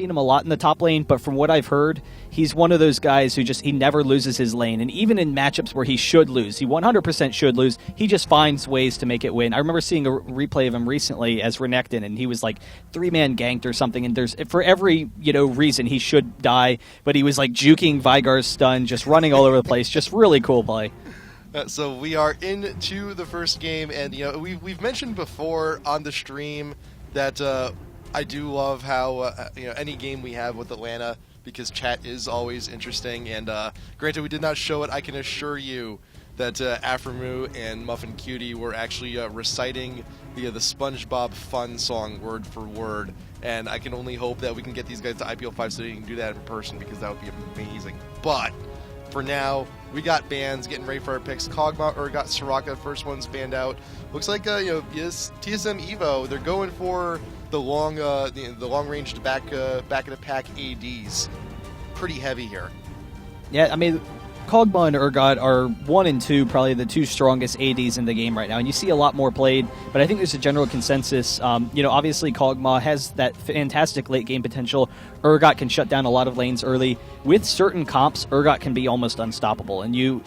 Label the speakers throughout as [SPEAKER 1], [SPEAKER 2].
[SPEAKER 1] seen him a lot in the top lane, but from what I've heard, he's one of those guys who he never loses his lane. And even in matchups where he should lose, he 100% should lose, he just finds ways to make it win. I remember seeing a replay of him recently as Renekton, and he was like 3-man ganked or something, and there's for every reason he should die, but he was like juking Vigar's stun, just running all over the place. Just really cool play.
[SPEAKER 2] So we are into the first game, and we've mentioned before on the stream that I do love how any game we have with Atlanta, because chat is always interesting. And granted, we did not show it. I can assure you that Aframu and Muffin Cutie were actually reciting the SpongeBob Fun song word for word. And I can only hope that we can get these guys to IPL5 so they can do that in person, because that would be amazing. But for now, we got bans, getting ready for our picks. Kog'Maw got Soraka, first one's banned out. Looks like yes, TSM Evo, they're going for the long ranged back of the pack ADs. Pretty heavy here. Yeah,
[SPEAKER 1] I mean, Kog'Maw and Urgot are 1 and 2, probably the 2 strongest ADs in the game right now, and you see a lot more played, but I think there's a general consensus. Obviously Kog'Maw has that fantastic late game potential. Urgot can shut down a lot of lanes early. With certain comps, Urgot can be almost unstoppable, and you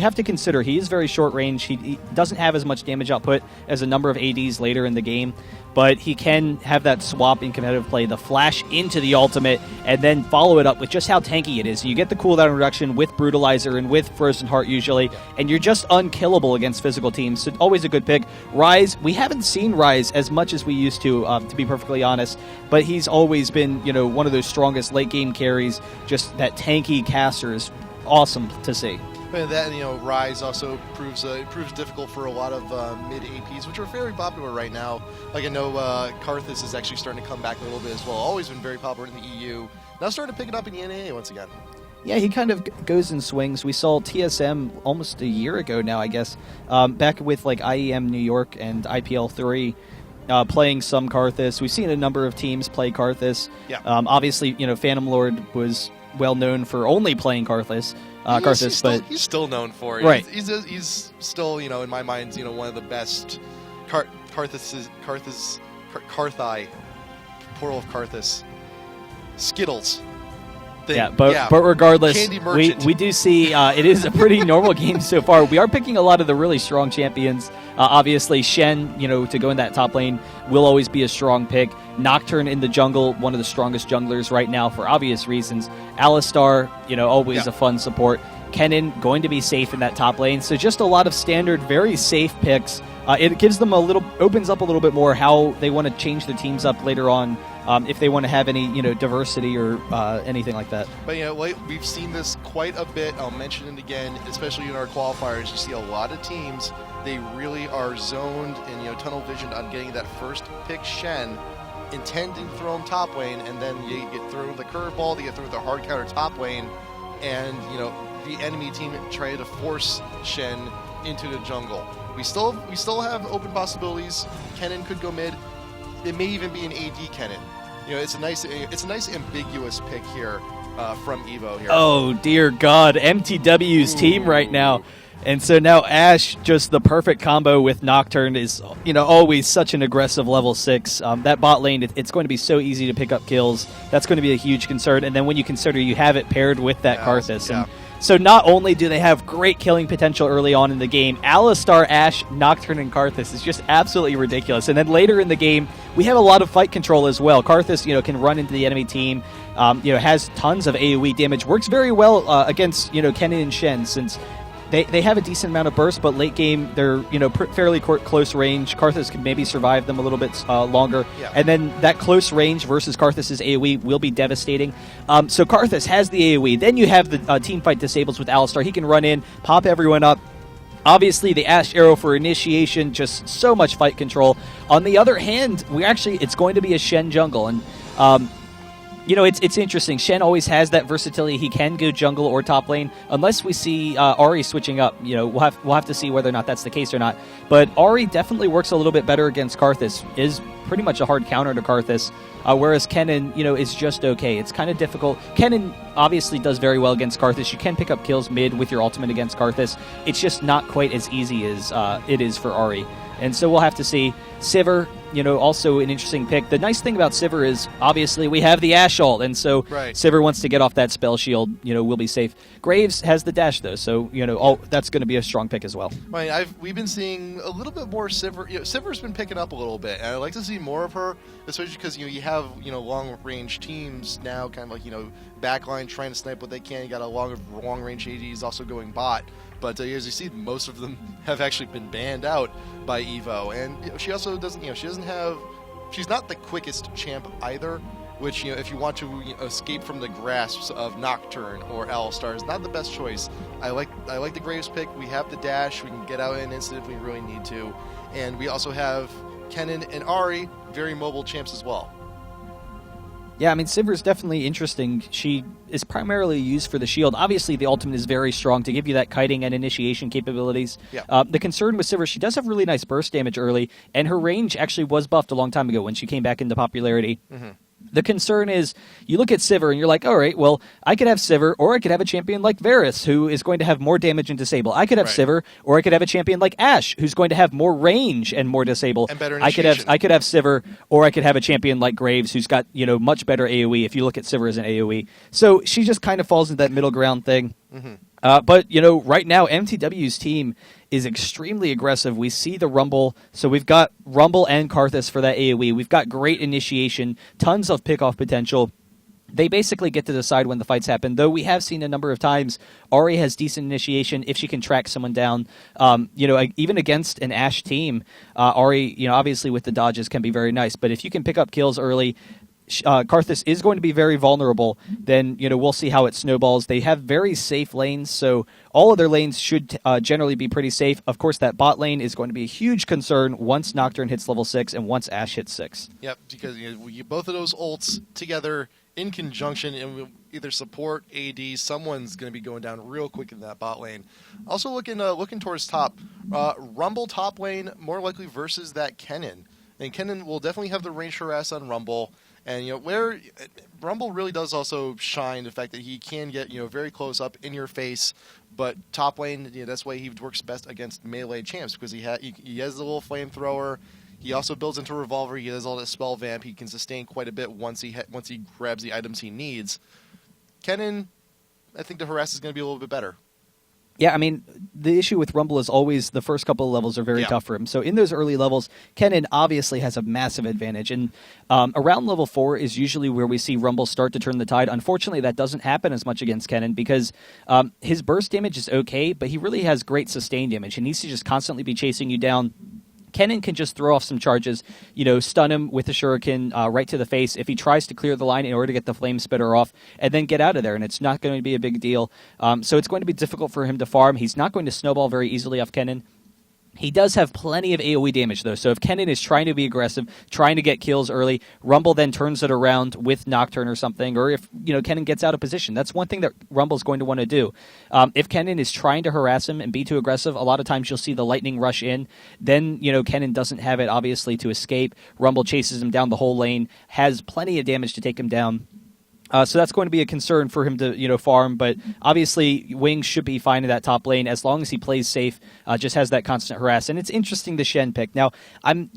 [SPEAKER 1] have to consider he is very short range. He doesn't have as much damage output as a number of ADs later in the game, but he can have that swap in competitive play, the flash into the ultimate, and then follow it up with just how tanky it is. You get the cooldown reduction with Brutalizer and with Frozen Heart usually, and you're just unkillable against physical teams, so always a good pick. Ryze, we haven't seen Ryze as much as we used to be perfectly honest, but he's always been one of those strongest late game carries. Just that tanky caster is awesome to see.
[SPEAKER 2] And that, Ryze also proves difficult for a lot of mid APs, which are very popular right now. Like I know Karthus is actually starting to come back a little bit as well. Always been very popular in the EU. Now starting to pick it up in the NA once again.
[SPEAKER 1] Yeah, he kind of goes in swings. We saw TSM almost a year ago now, I guess, back with like IEM New York and IPL3. Playing some Karthus. We've seen a number of teams play Karthus.
[SPEAKER 2] Yeah.
[SPEAKER 1] Obviously, Phantom Lord was well known for only playing Karthus.
[SPEAKER 2] He's still known for it.
[SPEAKER 1] Right.
[SPEAKER 2] He's still, in my mind, one of the best Karthai, Portal of Karthus, Skittles.
[SPEAKER 1] But regardless, we do see it is a pretty normal game so far. We are picking a lot of the really strong champions. Obviously, Shen, to go in that top lane will always be a strong pick. Nocturne in the jungle, one of the strongest junglers right now for obvious reasons. Alistar, always a fun support. Kennen going to be safe in that top lane. So just a lot of standard, very safe picks. It gives them opens up a little bit more how they want to change the teams up later on. If they want to have any, diversity or anything like that.
[SPEAKER 2] But, we've seen this quite a bit. I'll mention it again, especially in our qualifiers. You see a lot of teams, they really are zoned and, tunnel visioned on getting that first pick Shen, intending to throw him top lane, and then you get thrown the curveball, they get thrown the hard counter top lane, and, the enemy team try to force Shen into the jungle. We still have open possibilities. Kennen could go mid. It may even be an AD Kennen. It's a nice ambiguous pick here from Evo here.
[SPEAKER 1] Oh dear God, mTw's team right now. And so now Ashe, just the perfect combo with Nocturne, is always such an aggressive level 6. That bot lane, it's going to be so easy to pick up kills. That's going to be a huge concern. And then when you consider you have it paired with that Karthus.
[SPEAKER 2] Yeah.
[SPEAKER 1] And so not only do they have great killing potential early on in the game, Alistar, Ashe, Nocturne, and Karthus is just absolutely ridiculous. And then later in the game, we have a lot of fight control as well. Karthus, can run into the enemy team, has tons of AoE damage, works very well against, Kennen and Shen, since they have a decent amount of burst, but late game, they're, fairly close range. Karthus can maybe survive them a little bit longer.
[SPEAKER 2] Yeah.
[SPEAKER 1] And then that close range versus Karthus' AoE will be devastating. So Karthus has the AoE. Then you have the team fight disables with Alistar. He can run in, pop everyone up. Obviously, the Ashe Arrow for initiation, just so much fight control. On the other hand, it's going to be a Shen jungle. And it's interesting. Shen always has that versatility. He can go jungle or top lane, unless we see Ahri switching up. We'll have to see whether or not that's the case or not. But Ahri definitely works a little bit better against Karthus. Is pretty much a hard counter to Karthus, whereas Kennen, is just okay. It's kind of difficult. Kennen obviously does very well against Karthus. You can pick up kills mid with your ultimate against Karthus. It's just not quite as easy as it is for Ahri. And so we'll have to see. Sivir, also an interesting pick. The nice thing about Sivir is, obviously, we have the Ashe ult, and so Sivir wants to get off that spell shield, we'll be safe. Graves has the dash, though, so, that's going to be a strong pick as well.
[SPEAKER 2] We've been seeing a little bit more Sivir. Sivir's been picking up a little bit, and I'd like to see more of her, especially because, you have, long-range teams now, kind of like, backline trying to snipe what they can. You got a long-range ADs also going bot. But as you see, most of them have actually been banned out by Evo, and she also doesn't. She's not the quickest champ either. Which if you want to escape from the grasps of Nocturne or Alistar, is not the best choice. I like the Graves pick. We have the dash. We can get out in an instant if we really need to, and we also have Kennen and Ahri, very mobile champs as well.
[SPEAKER 1] Yeah, Sivir is definitely interesting. She is primarily used for the shield. Obviously, the ultimate is very strong to give you that kiting and initiation capabilities.
[SPEAKER 2] Yeah.
[SPEAKER 1] The concern with Sivir, she does have really nice burst damage early, and her range actually was buffed a long time ago when she came back into popularity. Mm-hmm. The concern is, you look at Sivir and you're like, all right, well, I could have Sivir, or I could have a champion like Varus, who is going to have more damage and disable. I could have Sivir, or I could have a champion like Ashe, who's going to have more range and more disable.
[SPEAKER 2] And better initiation.
[SPEAKER 1] I could have Sivir, or I could have a champion like Graves, who's got much better AoE if you look at Sivir as an AoE. So she just kind of falls into that middle ground thing. Mm-hmm. But, right now, mTw's team is extremely aggressive. We see the Rumble. So we've got Rumble and Karthus for that AoE. We've got great initiation, tons of pick-off potential. They basically get to decide when the fights happen, though we have seen a number of times Ahri has decent initiation if she can track someone down. Even against an Ashe team, Ahri, obviously with the dodges can be very nice. But if you can pick up kills early, Karthus is going to be very vulnerable. Then we'll see how it snowballs. They have very safe lanes, so all of their lanes should generally be pretty safe. Of course, that bot lane is going to be a huge concern once Nocturne hits level 6 and once Ashe hits 6.
[SPEAKER 2] Yep, because both of those ults together in conjunction, and we'll either support AD. Someone's going to be going down real quick in that bot lane. Also looking towards top, Rumble top lane more likely versus that Kennen, and Kennen will definitely have the range harass on Rumble. And where Rumble really does also shine, the fact that he can get very close up in your face, but top lane, that's why he works best against melee champs, because he has the little flamethrower. He also builds into revolver. He has all that spell vamp. He can sustain quite a bit once he grabs the items he needs. Kennen, I think the harass is going to be a little bit better.
[SPEAKER 1] Yeah, the issue with Rumble is always the first couple of levels are very tough for him. So in those early levels, Kennen obviously has a massive advantage. And around level 4 is usually where we see Rumble start to turn the tide. Unfortunately, that doesn't happen as much against Kennen because his burst damage is okay, but he really has great sustain damage. He needs to just constantly be chasing you down. Kennen can just throw off some charges, stun him with a shuriken right to the face if he tries to clear the line in order to get the flame spitter off and then get out of there, and it's not going to be a big deal. So it's going to be difficult for him to farm. He's not going to snowball very easily off Kennen. He does have plenty of AoE damage, though, so if Kennen is trying to be aggressive, trying to get kills early, Rumble then turns it around with Nocturne or something, or if Kennen gets out of position. That's one thing that Rumble's going to want to do. If Kennen is trying to harass him and be too aggressive, a lot of times you'll see the lightning rush in. Then, Kennen doesn't have it, obviously, to escape. Rumble chases him down the whole lane, has plenty of damage to take him down. So that's going to be a concern for him to, farm, but obviously Wing should be fine in that top lane as long as he plays safe, just has that constant harass. And it's interesting the Shen pick. Now, I'm,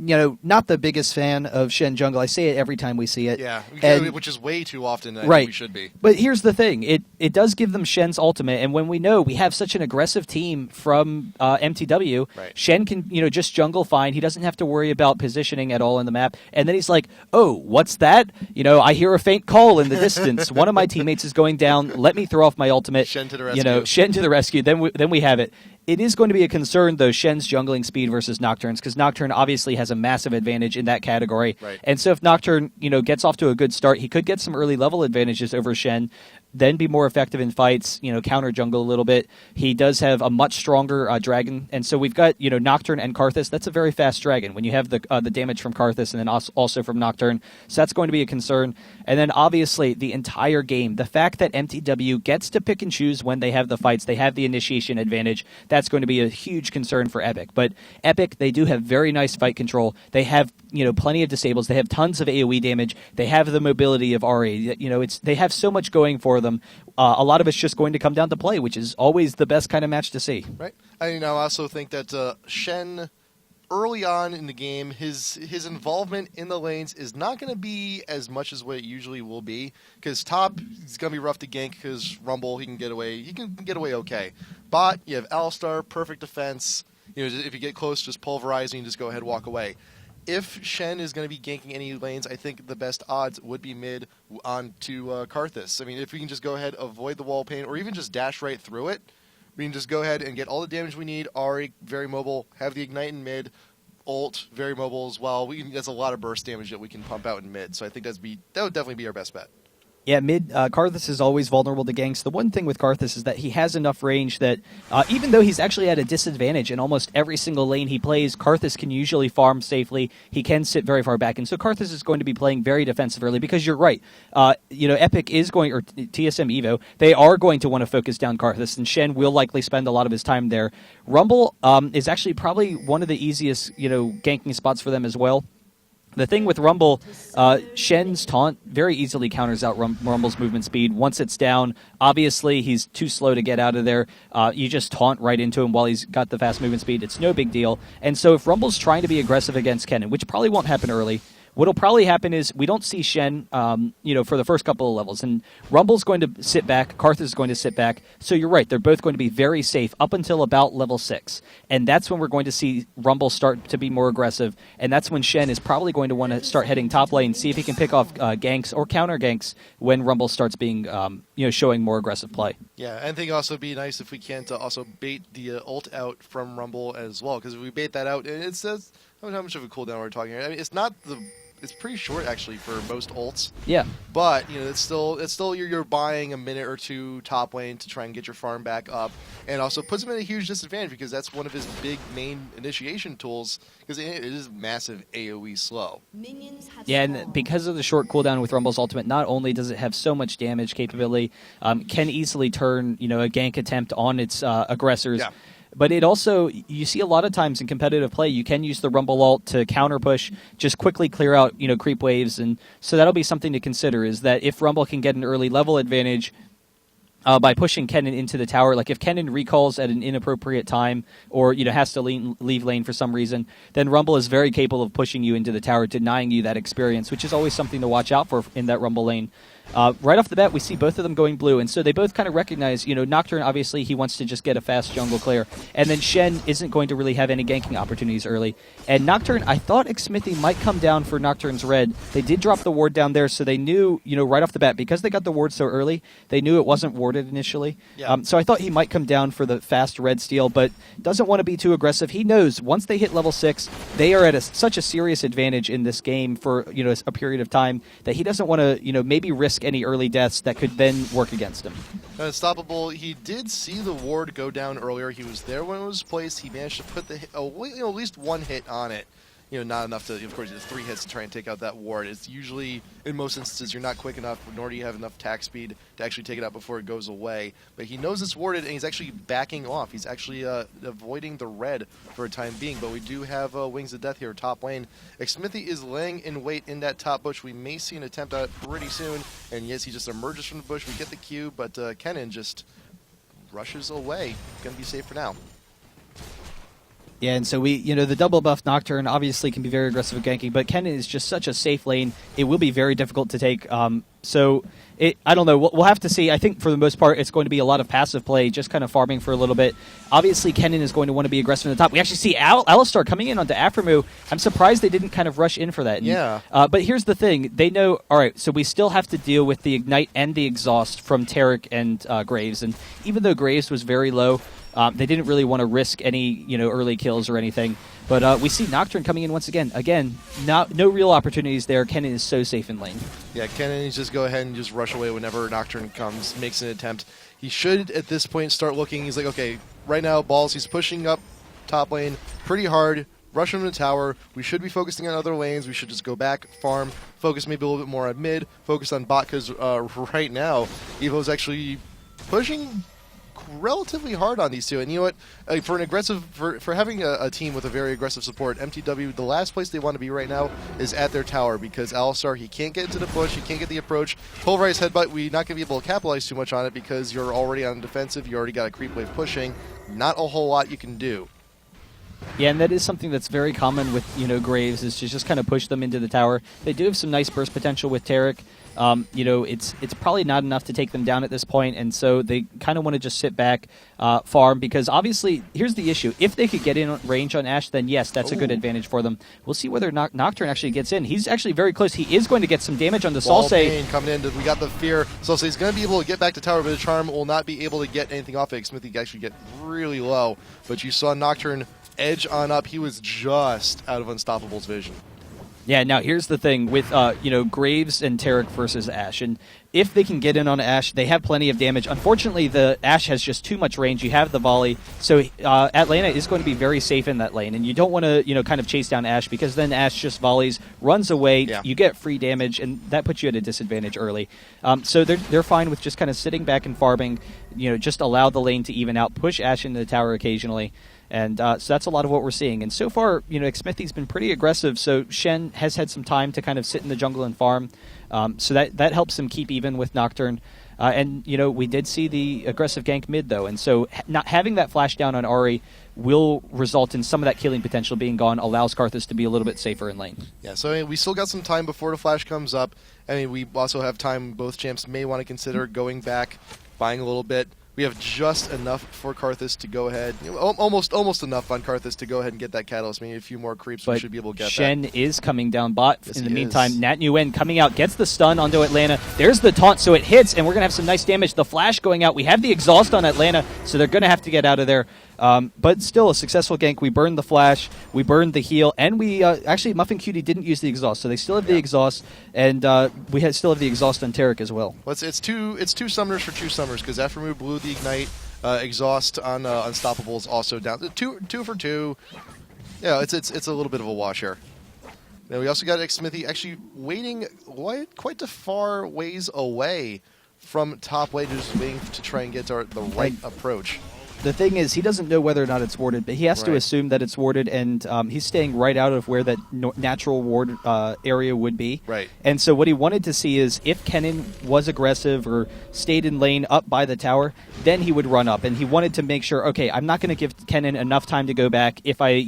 [SPEAKER 1] not the biggest fan of Shen jungle. I say it every time we see it.
[SPEAKER 2] Yeah, which is way too often. I think we should be.
[SPEAKER 1] But here's the thing. It does give them Shen's ultimate, and when we know we have such an aggressive team from mTw, Shen can, just jungle fine. He doesn't have to worry about positioning at all in the map. And then he's like, oh, what's that? I hear a faint call in the distance. One of my teammates is going down. Let me throw off my ultimate.
[SPEAKER 2] Shen to the rescue.
[SPEAKER 1] Shen to the rescue. Then we have it. It is going to be a concern, though, Shen's jungling speed versus Nocturne's, because Nocturne obviously has a massive advantage in that category.
[SPEAKER 2] Right.
[SPEAKER 1] And so if Nocturne, gets off to a good start, he could get some early level advantages over Shen, then be more effective in fights, counter jungle a little bit. He does have a much stronger dragon, and so we've got, Nocturne and Karthus. That's a very fast dragon when you have the damage from Karthus and then also from Nocturne. So that's going to be a concern. And then obviously the entire game, the fact that mTw gets to pick and choose when they have the fights, they have the initiation advantage, that's going to be a huge concern for Epic. But Epic, they do have very nice fight control. They have, plenty of disables. They have tons of AoE damage. They have the mobility of Ahri. They have so much going for them. A lot of it's just going to come down to play, which is always the best kind of match to see.
[SPEAKER 2] Right. I also think that Shen early on in the game, his involvement in the lanes is not going to be as much as what it usually will be. Because top, it's going to be rough to gank. Because Rumble, he can get away. He can get away okay. Bot, you have Alistar, perfect defense. If you get close, just pulverize and just go ahead, walk away. If Shen is going to be ganking any lanes, I think the best odds would be mid onto Karthus. I mean, if we can just go ahead, avoid the wall pain, or even just dash right through it, we can just go ahead and get all the damage we need. Ahri, very mobile. Have the Ignite in mid. Ult, very mobile as well. That's a lot of burst damage that we can pump out in mid, so I think that would definitely be our best bet.
[SPEAKER 1] Yeah, mid, Karthus is always vulnerable to ganks. The one thing with Karthus is that he has enough range that even though he's actually at a disadvantage in almost every single lane he plays, Karthus can usually farm safely. He can sit very far back, and so Karthus is going to be playing very defensive early because you're right. Epic is going, or TSM Evo, they are going to want to focus down Karthus, and Shen will likely spend a lot of his time there. Rumble is actually probably one of the easiest, ganking spots for them as well. The thing with Rumble, Shen's taunt very easily counters out Rumble's movement speed. Once it's down, obviously he's too slow to get out of there. You just taunt right into him while he's got the fast movement speed. It's no big deal. And so if Rumble's trying to be aggressive against Kennen, which probably won't happen early, what'll probably happen is we don't see Shen, for the first couple of levels. And Rumble's going to sit back, Karthus is going to sit back. So you're right, they're both going to be very safe up until about level 6. And that's when we're going to see Rumble start to be more aggressive. And that's when Shen is probably going to want to start heading top lane, see if he can pick off ganks or counter ganks when Rumble starts being, showing more aggressive play.
[SPEAKER 2] Yeah, and I think also be nice if we can't also bait the ult out from Rumble as well. Because if we bait that out, it says how much of a cooldown we're talking here. I mean, it's pretty short actually for most ults.
[SPEAKER 1] Yeah.
[SPEAKER 2] But it's still you're buying a minute or two top lane to try and get your farm back up, and also puts him at a huge disadvantage because that's one of his big main initiation tools because it is massive AoE slow.
[SPEAKER 1] Yeah, and because of the short cooldown with Rumble's ultimate, not only does it have so much damage capability, can easily turn a gank attempt on its aggressors.
[SPEAKER 2] Yeah.
[SPEAKER 1] But it also, you see a lot of times in competitive play, you can use the Rumble ult to counter push, just quickly clear out, creep waves. And so that'll be something to consider, is that if Rumble can get an early level advantage by pushing Kennen into the tower, like if Kennen recalls at an inappropriate time or, has to leave lane for some reason, then Rumble is very capable of pushing you into the tower, denying you that experience, which is always something to watch out for in that Rumble lane. Right off the bat, we see both of them going blue, and so they both kind of recognize, Nocturne, obviously, he wants to just get a fast jungle clear, and then Shen isn't going to really have any ganking opportunities early. And Nocturne, I thought Xmithy might come down for Nocturne's red. They did drop the ward down there, so they knew, right off the bat, because they got the ward so early, they knew it wasn't warded initially.
[SPEAKER 2] Yeah.
[SPEAKER 1] So I thought he might come down for the fast red steal, but doesn't want to be too aggressive. He knows once they hit level 6, they are at such a serious advantage in this game for, a period of time that he doesn't want to, maybe risk any early deaths that could then work against him.
[SPEAKER 2] Unstoppable. He did see the ward go down earlier. He was there when it was placed. He managed to put at least one hit on it. Not enough to, of course, 3 hits to try and take out that ward. It's usually, in most instances, you're not quick enough, nor do you have enough attack speed to actually take it out before it goes away. But he knows it's warded, and he's actually backing off. He's actually avoiding the red for a time being. But we do have Wings of Death here, top lane. Xmithy is laying in wait in that top bush. We may see an attempt at it pretty soon. And yes, he just emerges from the bush. We get the Q, but Kennen just rushes away. Gonna be safe for now.
[SPEAKER 1] Yeah, and so we, the double buff Nocturne obviously can be very aggressive at ganking, but Kennen is just such a safe lane. It will be very difficult to take. So I don't know. We'll have to see. I think for the most part, it's going to be a lot of passive play, just kind of farming for a little bit. Obviously, Kennen is going to want to be aggressive in the top. We actually see Alistar coming in onto Aphromoo. I'm surprised they didn't kind of rush in for that. And,
[SPEAKER 2] yeah.
[SPEAKER 1] But here's the thing. They know, all right, so we still have to deal with the Ignite and the Exhaust from Taric and Graves. And even though Graves was very low, they didn't really want to risk any, early kills or anything. But we see Nocturne coming in once again. Again, no real opportunities there. Kennen is so safe in lane.
[SPEAKER 2] Yeah, Kennen needs to just go ahead and just rush away whenever Nocturne comes, makes an attempt. He should, at this point, start looking. He's like, okay, right now, balls, he's pushing up top lane pretty hard, rush him to the tower. We should be focusing on other lanes. We should just go back, farm, focus maybe a little bit more on mid, focus on bot, because right now, Evo's actually pushing relatively hard on these two, and you know what? For an aggressive, for having a team with a very aggressive support, mTw, the last place they want to be right now is at their tower because Alistar, he can't get into the bush, he can't get the approach. Pulverized headbutt, we're not going to be able to capitalize too much on it because you're already on defensive, you already got a creep wave pushing. Not a whole lot you can do.
[SPEAKER 1] Yeah, and that is something that's very common with, Graves, is to just kind of push them into the tower. They do have some nice burst potential with Tarek. It's probably not enough to take them down at this point, and so they kind of want to just sit back, farm, because obviously, here's the issue. If they could get in range on Ashe, then yes, that's a good advantage for them. We'll see whether Nocturne actually gets in. He's actually very close. He is going to get some damage on the Salsei.
[SPEAKER 2] Coming in, we got the fear. Salsei's going to be able to get back to tower, but the charm will not be able to get anything off it. Smithy actually get really low, but you saw Nocturne edge on up. He was just out of Unstoppable's vision.
[SPEAKER 1] Yeah, now here's the thing with Graves and Tarek versus Ashe, and if they can get in on Ashe, they have plenty of damage. Unfortunately, the Ashe has just too much range. You have the volley, so Atlanta is going to be very safe in that lane, and you don't want to kind of chase down Ashe, because then Ashe just volleys, runs away. Yeah. You get free damage, and that puts you at a disadvantage early. So they're fine with just kind of sitting back and farming. Just allow the lane to even out, push Ashe into the tower occasionally. And so that's a lot of what we're seeing. And so far, Xmithie's been pretty aggressive, so Shen has had some time to kind of sit in the jungle and farm. So that helps him keep even with Nocturne. And we did see the aggressive gank mid, though. And so not having that flash down on Ahri will result in some of that killing potential being gone, allows Karthus to be a little bit safer in lane.
[SPEAKER 2] Yeah, so we still got some time before the flash comes up. We also have time both champs may want to consider going back, buying a little bit. We have just enough for Karthus to go ahead, almost enough on Karthus to go ahead and get that catalyst. Maybe a few more creeps, we should be able to get
[SPEAKER 1] Shen
[SPEAKER 2] that.
[SPEAKER 1] is coming down bot. Yes, in the meantime, Nat Nguyen coming out, gets the stun onto Atlanta. There's the taunt, so it hits, and we're going to have some nice damage. The flash going out. We have the exhaust on Atlanta, so they're going to have to get out of there. But still a successful gank. We burned the flash, we burned the heal, and we actually Muffin Cutie didn't use the exhaust, so they still have the exhaust, and we still have the exhaust on Tarek as well.
[SPEAKER 2] Well, it's two summoners for two summoners, because Aftermoon blew the ignite. Exhaust on Unstoppable is also down. Two for two. Yeah, it's a little bit of a wash here. Now we also got Xmithie actually waiting quite the far ways away from top lane, just waiting to try and get the right approach.
[SPEAKER 1] The thing is, he doesn't know whether or not it's warded, but he has to assume that it's warded, and he's staying right out of where that natural ward area would be.
[SPEAKER 2] Right.
[SPEAKER 1] And so what he wanted to see is if Kennen was aggressive or stayed in lane up by the tower, then he would run up. And he wanted to make sure, okay, I'm not going to give Kennen enough time to go back if I,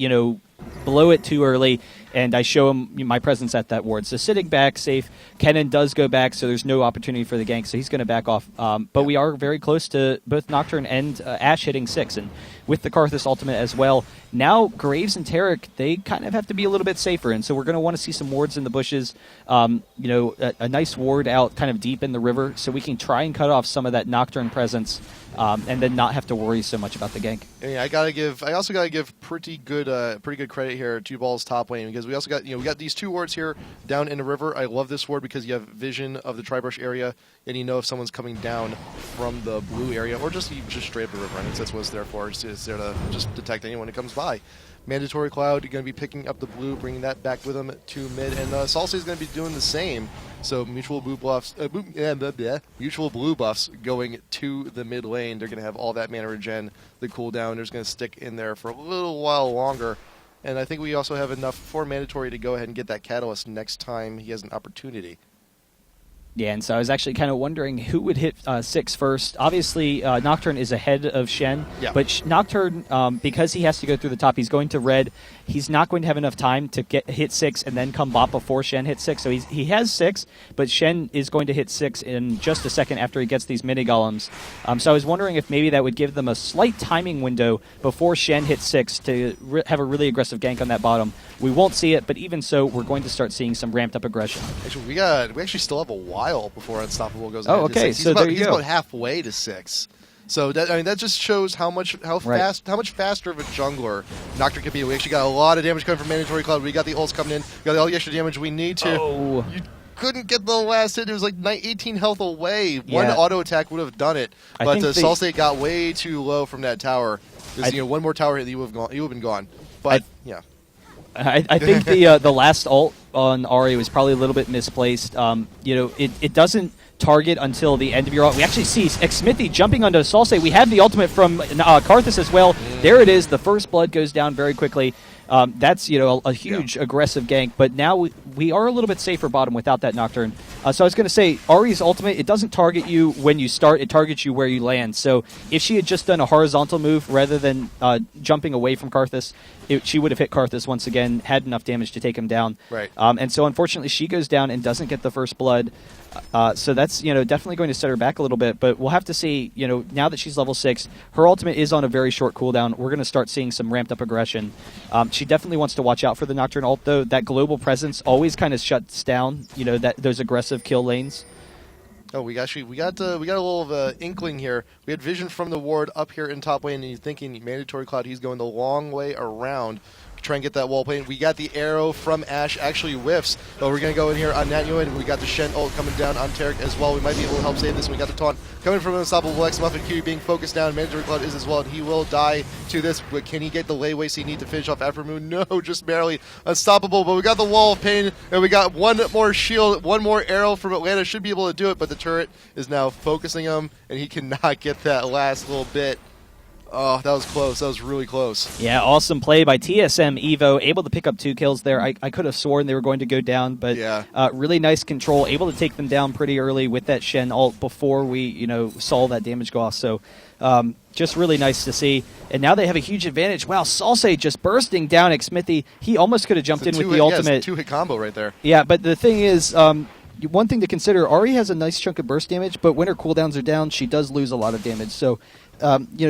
[SPEAKER 1] blow it too early and I show him my presence at that ward. So sitting back, safe. Kennen does go back, so there's no opportunity for the gank, so he's going to back off. But we are very close to both Nocturne and Ashe hitting 6, and with the Karthus ultimate as well. Now Graves and Tarek, they kind of have to be a little bit safer, and so we're going to want to see some wards in the bushes. A nice ward out kind of deep in the river, so we can try and cut off some of that Nocturne presence, and then not have to worry so much about the gank.
[SPEAKER 2] I also gotta give pretty good credit here to Ball's top lane, because we also got we got these two wards here down in the river. I love this ward because you have vision of the Tribrush area, and you know if someone's coming down from the blue area, or just straight up the river. I mean, that's what it's there for. It's there to just detect anyone who comes by. Mandatory Cloud going to be picking up the blue, bringing that back with him to mid, and Salsa is going to be doing the same. So mutual blue buffs going to the mid lane. They're going to have all that mana regen, the cooldown. They're just going to stick in there for a little while longer. And I think we also have enough for Mandatory to go ahead and get that catalyst next time he has an opportunity.
[SPEAKER 1] Yeah, and so I was actually kind of wondering who would hit 6 first. Obviously, Nocturne is ahead of Shen, but Nocturne, because he has to go through the top, he's going to red. He's not going to have enough time to hit 6 and then come bot before Shen hits 6. So he has 6, but Shen is going to hit 6 in just a second after he gets these mini golems. So I was wondering if maybe that would give them a slight timing window before Shen hits 6 to have a really aggressive gank on that bottom. We won't see it, but even so, we're going to start seeing some ramped up aggression.
[SPEAKER 2] Actually, we actually still have a while before Unstoppable goes.
[SPEAKER 1] Oh, okay.
[SPEAKER 2] So he's about halfway to 6. So that just shows how faster of a jungler Nocturne can be. We actually got a lot of damage coming from Mandatory Cloud. We got the ults coming in. We got all the extra damage we need to.
[SPEAKER 1] Oh.
[SPEAKER 2] You couldn't get the last hit. It was like 18 health away. One auto attack would have done it. But Salsa got way too low from that tower. One more tower hit, you would have been gone. But
[SPEAKER 1] I think the last ult on Ahri was probably a little bit misplaced. It doesn't target until the end of your ult. We actually see Xmithie jumping onto Salsa. We have the ultimate from Karthus as well. There it is. The first blood goes down very quickly. That's a huge aggressive gank. But now we are a little bit safer bottom without that Nocturne. So I was going to say, Ari's ultimate, it doesn't target you when you start, it targets you where you land. So if she had just done a horizontal move rather than jumping away from Karthus, she would have hit Karthus once again, had enough damage to take him down.
[SPEAKER 2] Right.
[SPEAKER 1] And so unfortunately she goes down and doesn't get the first blood. So that's definitely going to set her back a little bit, but we'll have to see. Now that she's level 6, her ultimate is on a very short cooldown. We're going to start seeing some ramped up aggression. She definitely wants to watch out for the Nocturne ult, though. That global presence always kind of shuts down those aggressive kill lanes.
[SPEAKER 2] Oh, we got a little inkling here. We had vision from the ward up here in top lane, and you're thinking Mandatory Cloud. He's going the long way around. Try and get that wall plane. We got the arrow from Ashe, actually whiffs, but we're going to go in here on nTw.NA, and we got the Shen ult coming down on Taric as well. We might be able to help save this. We got the taunt coming from Unstoppable X, Muffin Q being focused down. Mandatory Cloud is as well, and he will die to this, but can he get the lay waste he needs to finish off Afro No, just barely. Unstoppable, but we got the wall of pain, and we got one more shield, one more arrow from Atlanta. Should be able to do it, but the turret is now focusing him, and he cannot get that last little bit. Oh, that was close. That was really close.
[SPEAKER 1] Yeah, awesome play by TSM Evo. Able to pick up 2 kills there. I could have sworn they were going to go down, but
[SPEAKER 2] yeah.
[SPEAKER 1] Really nice control. Able to take them down pretty early with that Shen ult before we saw that damage go off. So just really nice to see. And now they have a huge advantage. Wow, Salse just bursting down Xmithy. He almost could have jumped in with the ultimate.
[SPEAKER 2] It's a 2-hit combo right there.
[SPEAKER 1] Yeah, but the thing is, one thing to consider, Ari has a nice chunk of burst damage, but when her cooldowns are down, she does lose a lot of damage. So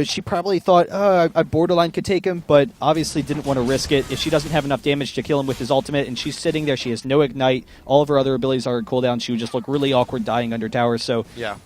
[SPEAKER 1] she probably thought, I borderline could take him, but obviously didn't want to risk it. If she doesn't have enough damage to kill him with his ultimate, and she's sitting there, she has no ignite, all of her other abilities are cooldown, she would just look really awkward dying under tower. So
[SPEAKER 2] yeah,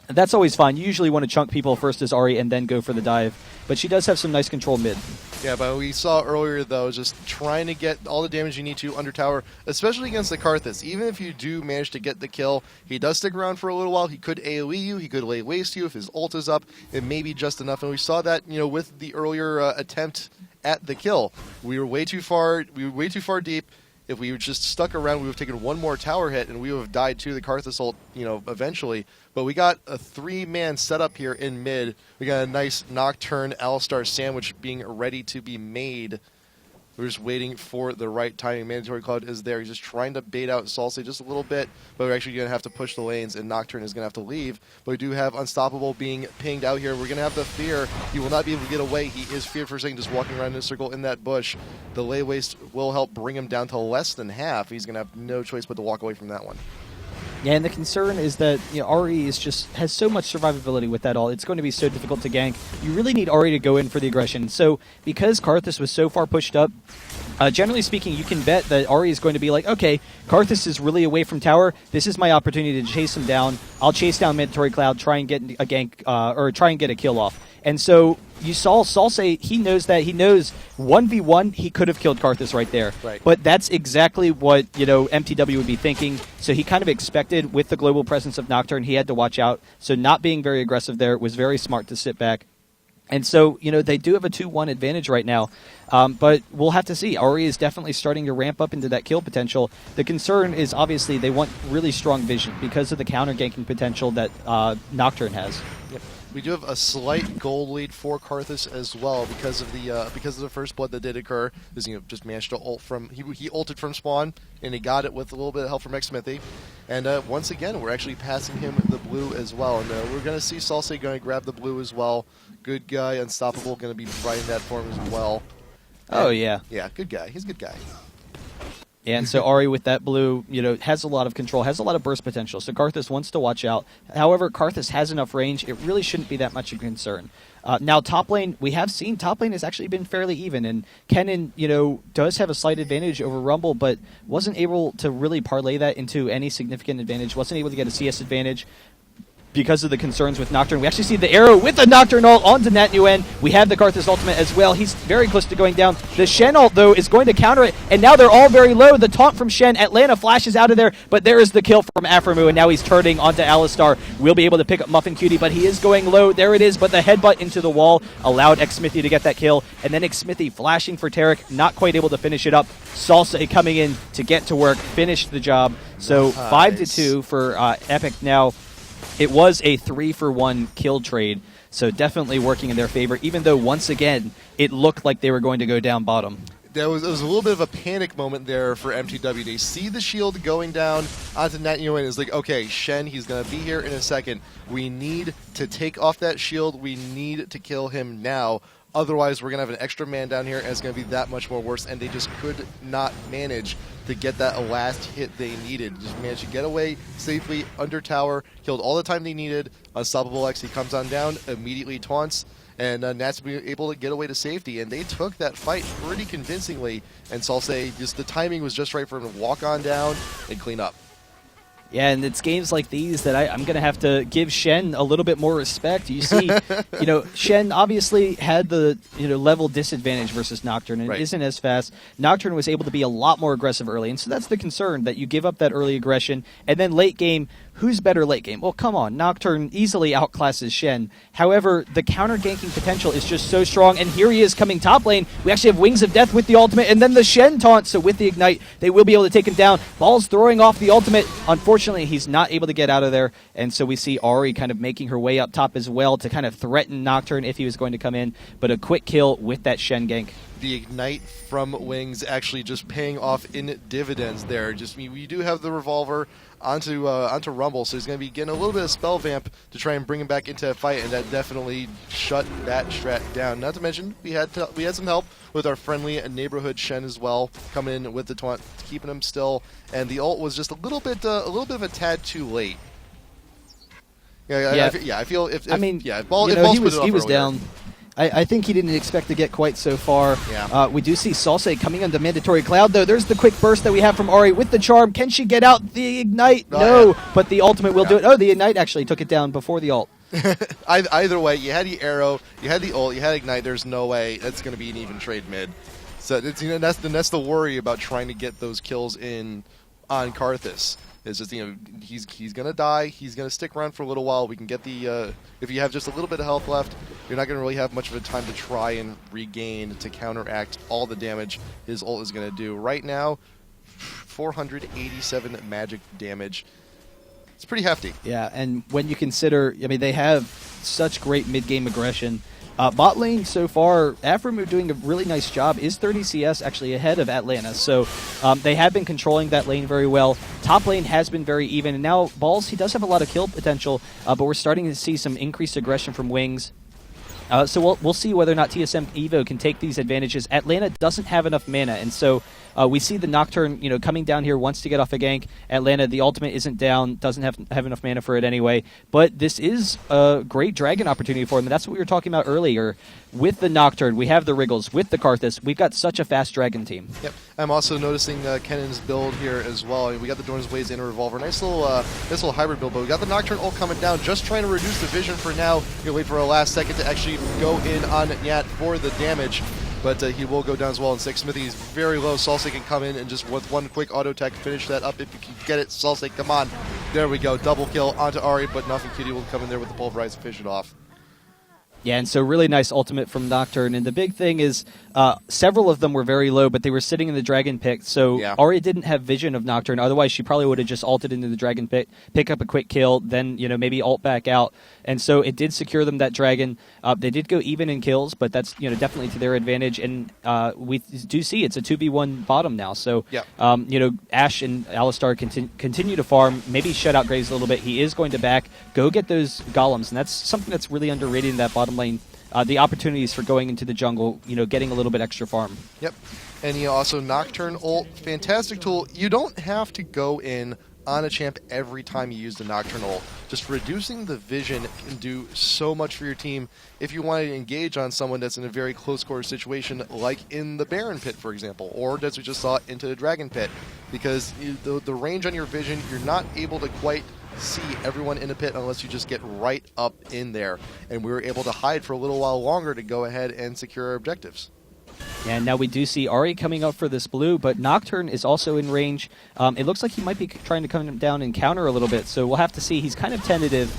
[SPEAKER 1] that's always fine. You usually want to chunk people first as Ari and then go for the dive, but she does have some nice control mid.
[SPEAKER 2] Yeah, but we saw earlier, though, just trying to get all the damage you need to under tower, especially against the Karthus. Even if you do manage to get the kill, he does stick around for a little while. He could AoE you, he could lay waste you if his ult is up. It may be just enough, and we saw that with the earlier attempt at the kill. We were way too far deep. If we just stuck around, we would have taken one more tower hit, and we would have died to the Karthus ult, eventually. But we got a 3-man setup here in mid. We got a nice Nocturne Alistar sandwich being ready to be made. We're just waiting for the right timing. Mandatory Cloud is there. He's just trying to bait out Salsa just a little bit, but we're actually going to have to push the lanes, and Nocturne is going to have to leave. But we do have Unstoppable being pinged out here. We're going to have the fear. He will not be able to get away. He is feared for a second, just walking around in a circle in that bush. The lay waste will help bring him down to less than half. He's going to have no choice but to walk away from that one.
[SPEAKER 1] Yeah, and the concern is that Ari has so much survivability with that ult. It's going to be so difficult to gank. You really need Ari to go in for the aggression. So because Karthus was so far pushed up, generally speaking, you can bet that Ari is going to be like, okay, Karthus is really away from tower. This is my opportunity to chase him down. I'll chase down Mandatory Cloud, try and get a gank, or try and get a kill off. And so you saw Salse, he knows that. He knows 1v1, he could have killed Karthus right there.
[SPEAKER 2] Right.
[SPEAKER 1] But that's exactly what, mTw would be thinking. So he kind of expected with the global presence of Nocturne, he had to watch out. So not being very aggressive there was very smart to sit back. And so, they do have a 2-1 advantage right now. But we'll have to see. Ari is definitely starting to ramp up into that kill potential. The concern is obviously they want really strong vision because of the counter ganking potential that Nocturne has.
[SPEAKER 2] Yep. We do have a slight gold lead for Karthus as well because of the first blood that did occur. Because just managed to ult from he ulted from spawn, and he got it with a little bit of help from Xmithy. And once again, we're actually passing him the blue as well. And we're going to see Salsa going to grab the blue as well. Good guy, Unstoppable, going to be providing that for him as well.
[SPEAKER 1] Oh, yeah.
[SPEAKER 2] Yeah, good guy. He's a good guy.
[SPEAKER 1] Yeah, and so Ari with that blue, has a lot of control, has a lot of burst potential. So Karthus wants to watch out. However, Karthus has enough range. It really shouldn't be that much of a concern. Now, top lane, we have seen top lane has actually been fairly even. And Kennen, does have a slight advantage over Rumble, but wasn't able to really parlay that into any significant advantage. Wasn't able to get a CS advantage because of the concerns with Nocturne. We actually see the arrow with the Nocturne ult onto nTw.NA. We have the Karthus ultimate as well. He's very close to going down. The Shen ult, though, is going to counter it, and now they're all very low. The taunt from Shen. Atlanta flashes out of there, but there is the kill from Aframu, and now he's turning onto Alistar. We'll be able to pick up Muffin Cutie, but he is going low. There it is, but the headbutt into the wall allowed Xmithy to get that kill, and then Xmithy flashing for Taric, not quite able to finish it up. Salsa coming in to get to work, finish the job. So
[SPEAKER 2] nice.
[SPEAKER 1] 5-2 for Epic now. It was a 3-for-1 kill trade, so definitely working in their favor, even though, once again, it looked like they were going to go down bottom.
[SPEAKER 2] It was a little bit of a panic moment there for mTw. They see the shield going down onto Nat, and it's like, okay, Shen, he's going to be here in a second. We need to take off that shield. We need to kill him now. Otherwise, we're going to have an extra man down here, and it's going to be that much more worse. And they just could not manage to get that last hit they needed. Just managed to get away safely under tower, killed all the time they needed. Unstoppable X, he comes on down, immediately taunts. And Nat's able to get away to safety, and they took that fight pretty convincingly. And Salse, just the timing was just right for him to walk on down and clean up.
[SPEAKER 1] Yeah, and it's games like these that I'm going to have to give Shen a little bit more respect. You see, Shen obviously had the level disadvantage versus Nocturne, and
[SPEAKER 2] Right.
[SPEAKER 1] it isn't as fast. Nocturne was able to be a lot more aggressive early, and so that's the concern, that you give up that early aggression, and then late game, who's better late game? Well, come on, Nocturne easily outclasses Shen. However, the counter ganking potential is just so strong, and here he is coming top lane. We actually have Wings of Death with the ultimate, and then the Shen taunt, so with the Ignite, they will be able to take him down. Ball's throwing off the ultimate. Unfortunately, he's not able to get out of there, and so we see Ahri kind of making her way up top as well to kind of threaten Nocturne if he was going to come in, but a quick kill with that Shen gank.
[SPEAKER 2] The Ignite from Wings actually just paying off in dividends there. We do have the revolver onto Rumble, so he's going to be getting a little bit of spell vamp to try and bring him back into that fight, and that definitely shut that strat down. Not to mention, we had some help with our friendly neighborhood Shen as well, coming in with the taunt, keeping him still, and the ult was just a little bit of a tad too late. I feel if Ball
[SPEAKER 1] he was down. I think he didn't expect to get quite so far.
[SPEAKER 2] Yeah.
[SPEAKER 1] We do see Salse coming onto Mandatory Cloud, though. There's the quick burst that we have from Ahri with the charm. Can she get out the Ignite? No, but the ultimate will do it. Oh, the Ignite actually took it down before the ult.
[SPEAKER 2] Either way, you had the arrow, you had the ult, you had Ignite. There's no way that's going to be an even trade mid. So it's, that's the worry about trying to get those kills in on Karthus. It's just he's gonna die. He's gonna stick around for a little while. We can get the if you have just a little bit of health left, you're not gonna really have much of a time to try and regain to counteract all the damage his ult is gonna do. Right now, 487 magic damage. It's pretty hefty.
[SPEAKER 1] Yeah, and when you consider, they have such great mid-game aggression. Bot lane so far, Afrim are doing a really nice job. Is 30 CS actually ahead of Atlanta? So they have been controlling that lane very well. Top lane has been very even, and now Balls, he does have a lot of kill potential, but we're starting to see some increased aggression from Wings. So we'll see whether or not TSM Evo can take these advantages. Atlanta doesn't have enough mana, and so we see the Nocturne, coming down here, wants to get off a gank. Atlanta, the ultimate isn't down, doesn't have enough mana for it anyway. But this is a great dragon opportunity for him, and that's what we were talking about earlier. With the Nocturne, we have the Wriggles. With the Karthus, we've got such a fast dragon team.
[SPEAKER 2] Yep. I'm also noticing Kennan's build here as well. We got the Dorn's Blaze and a Revolver. Nice little hybrid build, but we got the Nocturne ult coming down, just trying to reduce the vision for now. You'll wait for a last second to actually go in on Nyat for the damage. But he will go down as well, and Smithy is very low. Salse can come in and just with one quick auto tech finish that up if you can get it. Salse, come on. There we go. Double kill onto Ahri, but Nothing Cutie will come in there with the Pulverize and finish it off.
[SPEAKER 1] Yeah, and so really nice ultimate from Nocturne. And the big thing is several of them were very low, but they were sitting in the Dragon Pit. So
[SPEAKER 2] yeah.
[SPEAKER 1] Ahri didn't have vision of Nocturne. Otherwise, she probably would have just ulted into the Dragon Pit, pick up a quick kill, then maybe ult back out. And so it did secure them that Dragon. They did go even in kills, but that's definitely to their advantage. And we do see it's a 2v1 bottom now. So
[SPEAKER 2] yep.
[SPEAKER 1] Ashe and Alistar continue to farm, maybe shut out Graves a little bit. He is going to back, go get those golems, and that's something that's really underrated in that bottom lane. The opportunities for going into the jungle, getting a little bit extra farm.
[SPEAKER 2] Yep. And also Nocturne ult, fantastic tool. You don't have to go in on a champ every time you use the Nocturne ult. Just reducing the vision can do so much for your team if you want to engage on someone that's in a very close quarter situation, like in the Baron Pit, for example, or as we just saw, into the Dragon Pit. Because the range on your vision, you're not able to quite see everyone in a pit unless you just get right up in there. And we were able to hide for a little while longer to go ahead and secure our objectives.
[SPEAKER 1] And now we do see Ahri coming up for this blue, but Nocturne is also in range. It looks like he might be trying to come down and counter a little bit, so we'll have to see. He's kind of tentative,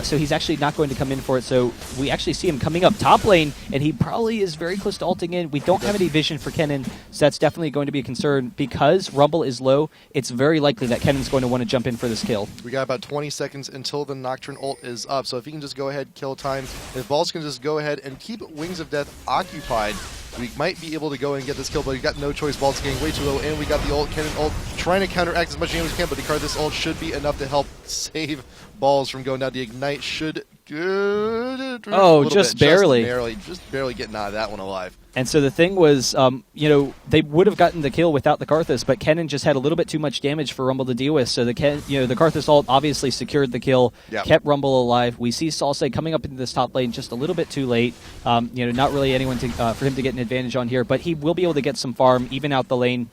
[SPEAKER 1] so he's actually not going to come in for it. So we actually see him coming up top lane, and he probably is very close to ulting in. We don't have any vision for Kennen, so that's definitely going to be a concern. Because Rumble is low, it's very likely that Kennen's going to want to jump in for this kill.
[SPEAKER 2] We got about 20 seconds until the Nocturne ult is up, so if he can just go ahead, kill time. If Balls can just go ahead and keep Wings of Death occupied, We might be able to go and get this kill, but we got no choice. Ball's getting way too low, and we got the ult, cannon ult, trying to counteract as much damage as we can, but the card this ult should be enough to help save Balls from going down. The Ignite should good.
[SPEAKER 1] Oh, just barely.
[SPEAKER 2] Just barely getting out of that one alive.
[SPEAKER 1] And so the thing was, they would have gotten the kill without the Karthus, but Kennen just had a little bit too much damage for Rumble to deal with. So the Karthus ult obviously secured the kill, kept Rumble alive. We see Salse coming up into this top lane just a little bit too late. Not really anyone for him to get an advantage on here, but he will be able to get some farm, even out the lane.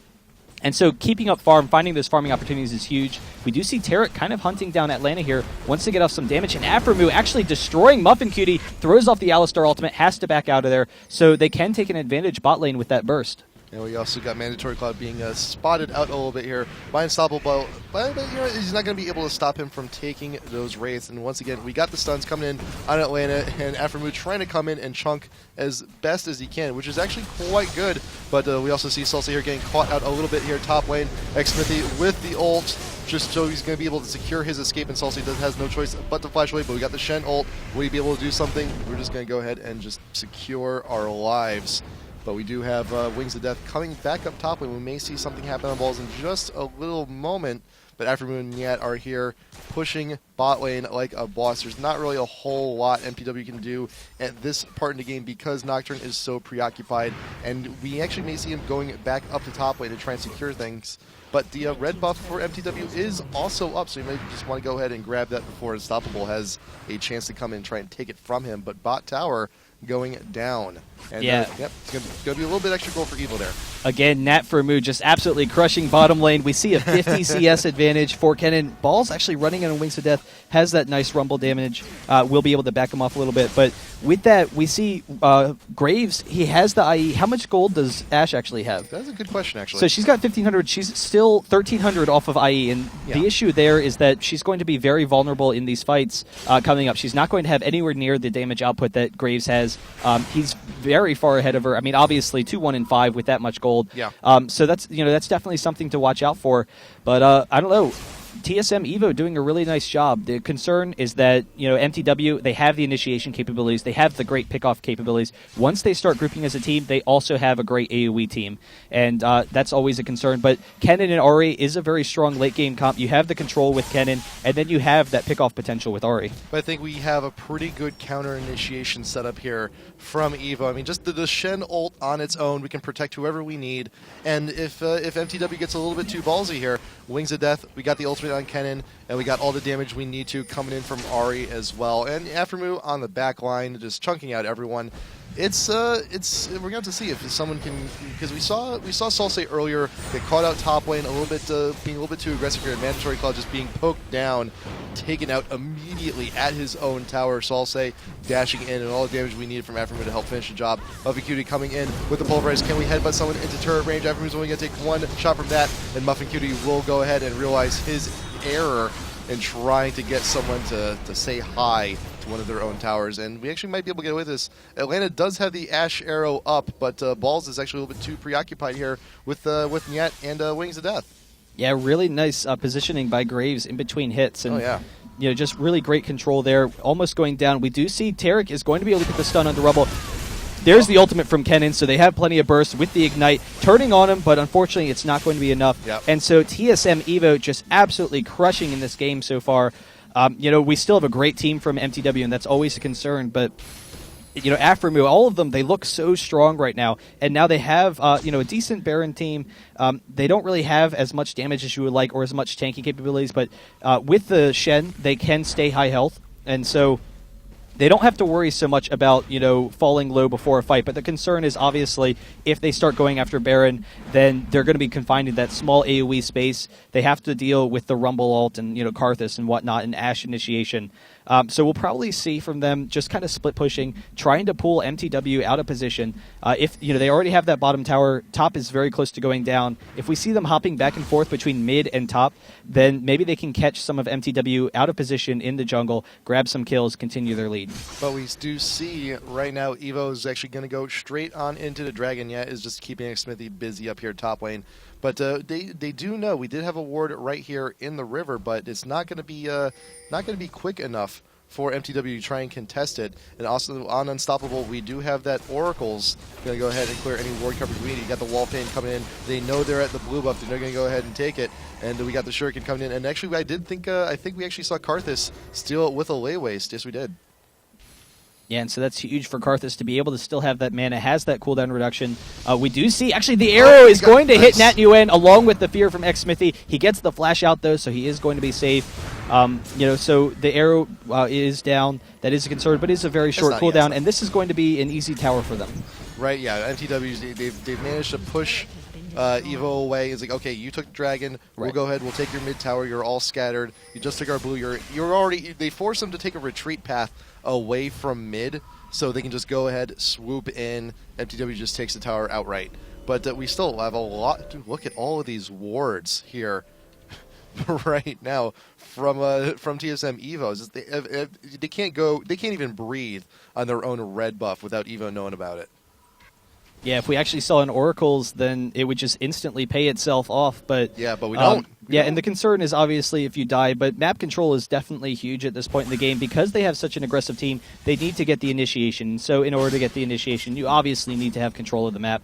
[SPEAKER 1] And so keeping up farm, finding those farming opportunities is huge. We do see Tarek kind of hunting down Atlanta here, wants to get off some damage, and Aframu actually destroying Muffin Cutie, throws off the Alistar ultimate, has to back out of there, so they can take an advantage bot lane with that burst.
[SPEAKER 2] And we also got Mandatory Cloud being spotted out a little bit here by Unstoppable, but he's not going to be able to stop him from taking those wraiths. And once again, we got the stuns coming in on Atlanta, and Aframu trying to come in and chunk as best as he can, which is actually quite good. But we also see Salsa here getting caught out a little bit here top lane. Xsmithy with the ult, just so he's going to be able to secure his escape, and Salsa has no choice but to flash away. But we got the Shen ult. Will he be able to do something? We're just going to go ahead and just secure our lives. But we do have Wings of Death coming back up top, and we may see something happen on Balls in just a little moment. But Aframu and Nyat are here pushing bot lane like a boss. There's not really a whole lot mTw can do at this part in the game because Nocturne is so preoccupied. And we actually may see him going back up to top lane to try and secure things. But the red buff for mTw is also up, so you may just want to go ahead and grab that before Unstoppable has a chance to come in and try and take it from him. But bot tower going down. And it's going to be a little bit extra gold for Evo there.
[SPEAKER 1] Again, Nat Formu just absolutely crushing bottom lane. We see a 50 CS advantage for Kennen. Ball's actually running in on Wings of Death, has that nice rumble damage. We'll be able to back him off a little bit. But with that, we see Graves, he has the IE. How much gold does Ashe actually have?
[SPEAKER 2] That's a good question, actually.
[SPEAKER 1] So she's got 1,500. She's still 1,300 off of IE. And the issue there is that she's going to be very vulnerable in these fights coming up. She's not going to have anywhere near the damage output that Graves has. He's very far ahead of her. I mean, obviously, 2-1-5 with that much gold. So that's definitely something to watch out for. But I don't know. TSM Evo doing a really nice job. The concern is that, mTw, they have the initiation capabilities. They have the great pickoff capabilities. Once they start grouping as a team, they also have a great AoE team. And that's always a concern. But Kennen and Ari is a very strong late-game comp. You have the control with Kennen, and then you have that pickoff potential with Ari.
[SPEAKER 2] But I think we have a pretty good counter-initiation setup here from Evo. I mean, just the Shen ult on its own, we can protect whoever we need. And if mTw gets a little bit too ballsy here, Wings of Death, we got the ultimate on Kennen, and we got all the damage we need to coming in from Ari as well. And Aframu on the back line, just chunking out everyone. We're going to have to see if someone can, because we saw Salse earlier get caught out top lane a little bit, being a little bit too aggressive here. Mandatory Cloud just being poked down, taken out immediately at his own tower. Salse dashing in, and all the damage we needed from Aframu to help finish the job. Muffin Cutie coming in with the pulverize. Can we headbutt someone into turret range? Aframu's only going to take one shot from that, and Muffin Cutie will go ahead and realize his error in trying to get someone to say hi to one of their own towers, and we actually might be able to get away with this. Atlanta does have the Ashe arrow up, but Balls is actually a little bit too preoccupied here with Nyat and Wings of Death.
[SPEAKER 1] Yeah, really nice positioning by Graves in between hits, and just really great control there. Almost going down. We do see Tarek is going to be able to get the stun on the Rumble. There's the ultimate from Kennen, so they have plenty of burst with the Ignite turning on him, but unfortunately it's not going to be enough. And so TSM Evo just absolutely crushing in this game so far. We still have a great team from mTw, and that's always a concern, but Aframu, all of them, they look so strong right now, and now they have a decent Baron team. They don't really have as much damage as you would like or as much tanky capabilities, but with the Shen, they can stay high health, and so they don't have to worry so much about, falling low before a fight. But the concern is, obviously, if they start going after Baron, then they're going to be confined in that small AoE space. They have to deal with the Rumble ult and, Karthus and whatnot and Ashe initiation. So we'll probably see from them just kind of split pushing, trying to pull mTw out of position. If they already have that bottom tower, top is very close to going down. If we see them hopping back and forth between mid and top, then maybe they can catch some of mTw out of position in the jungle, grab some kills, continue their lead.
[SPEAKER 2] But we do see right now Evo is actually going to go straight on into the Dragon. Yet is just keeping Smithy busy up here top lane. But they do know we did have a ward right here in the river, but it's not going to be quick enough for mTw to try and contest it. And also on Unstoppable, we do have that Oracle's going to go ahead and clear any ward coverage we need. You got the wall pain coming in. They know they're at the blue buff. They're going to go ahead and take it. And we got the Shuriken coming in. And actually, I think we actually saw Karthus steal it with a lay waste. Yes, we did.
[SPEAKER 1] Yeah, and so that's huge for Karthus to be able to still have that mana, has that cooldown reduction. We do see, actually, the arrow is going to hit Nat Nguyen along with the fear from Xsmithy. He gets the flash out, though, so he is going to be safe. So the arrow is down. That is a concern, but it's a very short cooldown, and this is going to be an easy tower for them.
[SPEAKER 2] Right, yeah. mTw, they've managed to push Evo away. It's like, okay, you took the dragon. We'll go ahead. We'll take your mid tower. You're all scattered. You just took our blue. You're already. They force them to take a retreat path away from mid, so they can just go ahead, swoop in. mTw just takes the tower outright. But we still have a lot. Dude, look at all of these wards here right now from TSM Evo. It's just they can't go. They can't even breathe on their own red buff without Evo knowing about it.
[SPEAKER 1] Yeah, if we actually saw an Oracle's, then it would just instantly pay itself off. But
[SPEAKER 2] yeah, but we don't.
[SPEAKER 1] And the concern is obviously if you die, but map control is definitely huge at this point in the game. Because they have such an aggressive team, they need to get the initiation. So in order to get the initiation, you obviously need to have control of the map.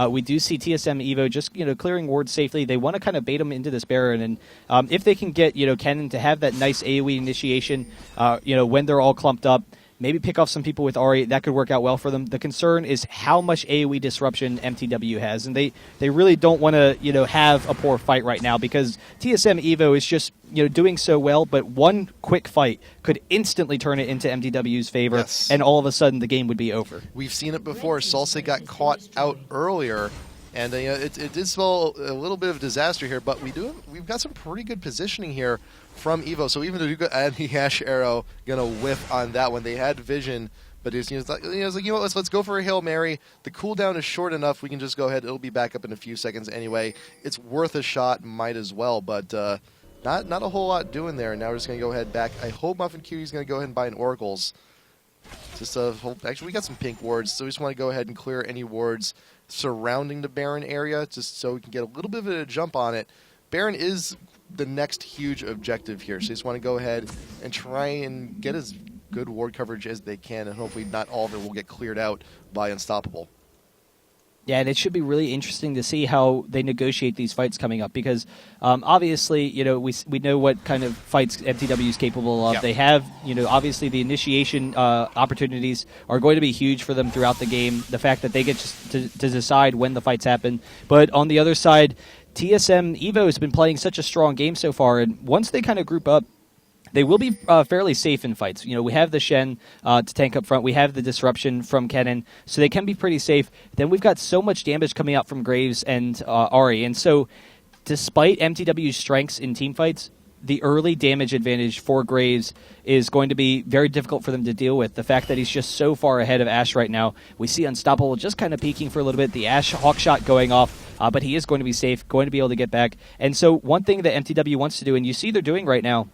[SPEAKER 1] We do see TSM Evo just clearing wards safely. They want to kind of bait them into this Baron, and if they can get Kennen to have that nice AoE initiation, when they're all clumped up, maybe pick off some people with Ahri. That could work out well for them. The concern is how much AoE disruption mTw has, and they really don't want to have a poor fight right now because TSM Evo is just doing so well. But one quick fight could instantly turn it into mTw's favor, and all of a sudden the game would be over.
[SPEAKER 2] We've seen it before. Salsa got caught out earlier. And it did spell a little bit of disaster here, but we've got some pretty good positioning here from Evo. So even though you got the Ash Arrow gonna whiff on that one, they had vision, but it's like let's go for a Hail Mary. The cooldown is short enough. We can just go ahead. It'll be back up in a few seconds anyway. It's worth a shot, might as well, but not a whole lot doing there. Now we're just gonna go ahead back. I hope Muffin Q's gonna go ahead and buy an Oracle's. Actually, we got some pink wards, so we just want to go ahead and clear any wards surrounding the Baron area, just so we can get a little bit of a jump on it. Baron is the next huge objective here, so you just want to go ahead and try and get as good ward coverage as they can, and hopefully not all of it will get cleared out by Unstoppable.
[SPEAKER 1] Yeah, and it should be really interesting to see how they negotiate these fights coming up because obviously, we know what kind of fights mTw is capable of. Yeah. They have, obviously the initiation opportunities are going to be huge for them throughout the game. The fact that they get to decide when the fights happen. But on the other side, TSM Evo has been playing such a strong game so far, and once they kind of group up, they will be fairly safe in fights. We have the Shen to tank up front. We have the disruption from Kennen, so they can be pretty safe. Then we've got so much damage coming out from Graves and Ahri. And so despite mTw's strengths in team fights, the early damage advantage for Graves is going to be very difficult for them to deal with. The fact that he's just so far ahead of Ashe right now. We see Unstoppable just kind of peeking for a little bit. The Ashe Hawk Shot going off, but he is going to be safe, going to be able to get back. And so one thing that mTw wants to do, and you see they're doing right now,